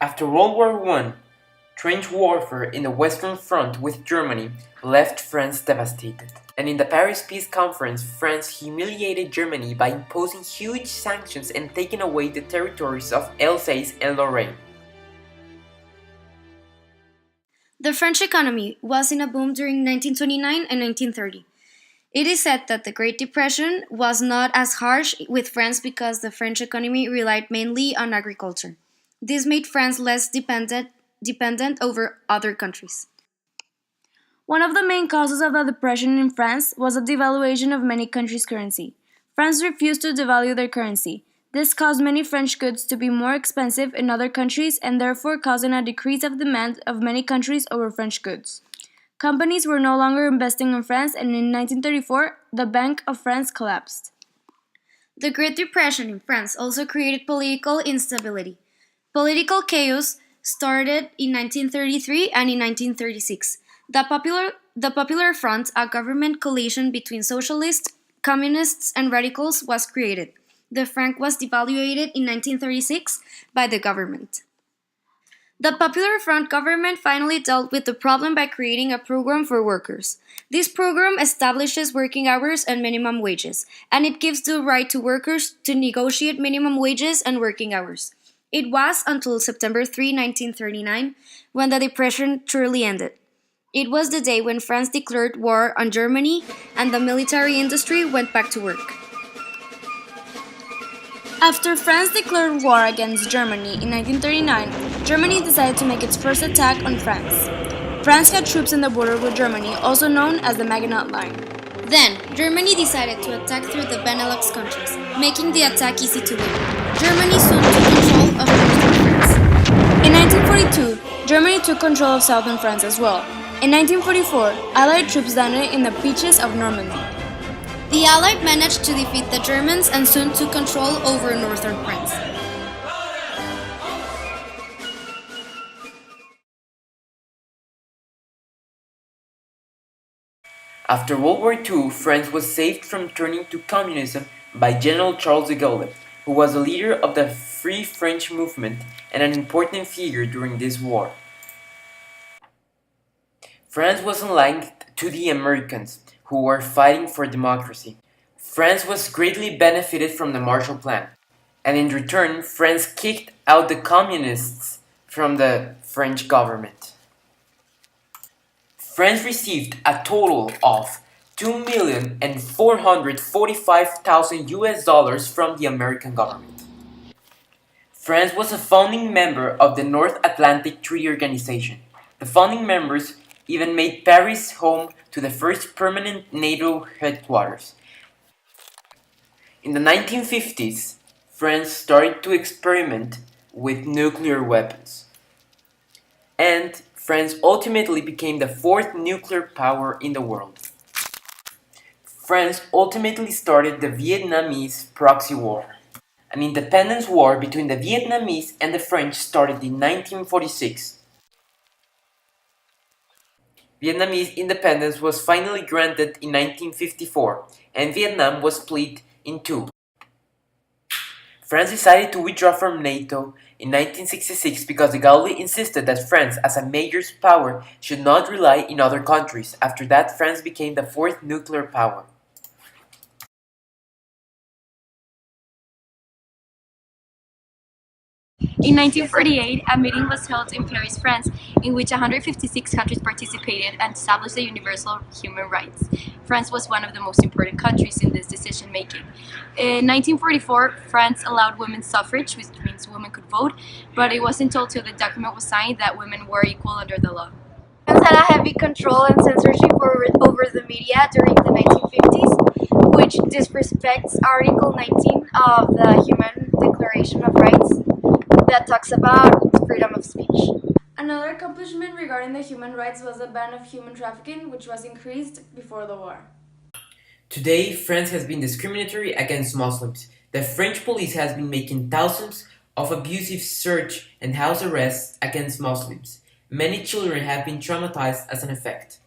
After World War I, trench warfare in the Western Front with Germany left France devastated. And in the Paris Peace Conference, France humiliated Germany by imposing huge sanctions and taking away the territories of Alsace and Lorraine. The French economy was in a boom during 1929 and 1930. It is said that the Great Depression was not as harsh with France because the French economy relied mainly on agriculture. This made France less dependent over other countries. One of the main causes of the depression in France was the devaluation of many countries' currency. France refused to devalue their currency. This caused many French goods to be more expensive in other countries and therefore causing a decrease of demand of many countries over French goods. Companies were no longer investing in France, and in 1934, the Bank of France collapsed. The Great Depression in France also created political instability. Political chaos started in 1933 and in 1936. The Popular Front, a government coalition between socialists, communists, and radicals, was created. The franc was devalued in 1936 by the government. The Popular Front government finally dealt with the problem by creating a program for workers. This program establishes working hours and minimum wages, and it gives the right to workers to negotiate minimum wages and working hours. It was until September 3, 1939, when the Depression truly ended. It was the day when France declared war on Germany and the military industry went back to work. After France declared war against Germany in 1939, Germany decided to make its first attack on France. France had troops in the border with Germany, also known as the Maginot Line. Then, Germany decided to attack through the Benelux countries, making the attack easy to win. Germany soon took control of northern France. In 1942, Germany took control of southern France as well. In 1944, Allied troops landed in the beaches of Normandy. The Allies managed to defeat the Germans and soon took control over northern France. After World War II, France was saved from turning to communism by General Charles de Gaulle, who was a leader of the Free French movement and an important figure during this war. France was aligned to the Americans, who were fighting for democracy. France was greatly benefited from the Marshall Plan, and in return, France kicked out the communists from the French government. France received a total of $2,445,000 US from the American government. France was a founding member of the North Atlantic Treaty Organization. The founding members even made Paris home to the first permanent NATO headquarters. In the 1950s, France started to experiment with nuclear weapons. And France ultimately became the fourth nuclear power in the world. France ultimately started the Vietnamese proxy war. An independence war between the Vietnamese and the French started in 1946. Vietnamese independence was finally granted in 1954, and Vietnam was split in two. France decided to withdraw from NATO in 1966 because de Gaulle insisted that France, as a major power, should not rely on other countries. After that, France became the fourth nuclear power. In 1948, a meeting was held in Paris, France, in which 156 countries participated and established the universal human rights. France was one of the most important countries in this decision-making. In 1944, France allowed women's suffrage, which means women could vote, but it wasn't until the document was signed that women were equal under the law. France had a heavy control and censorship over the media during the 1950s, which disrespects Article 19 of the Human Declaration of Rights that talks about freedom of speech. Another accomplishment regarding the human rights was the ban of human trafficking, which was increased before the war. Today, France has been discriminatory against Muslims. The French police has been making thousands of abusive search and house arrests against Muslims. Many children have been traumatized as an effect.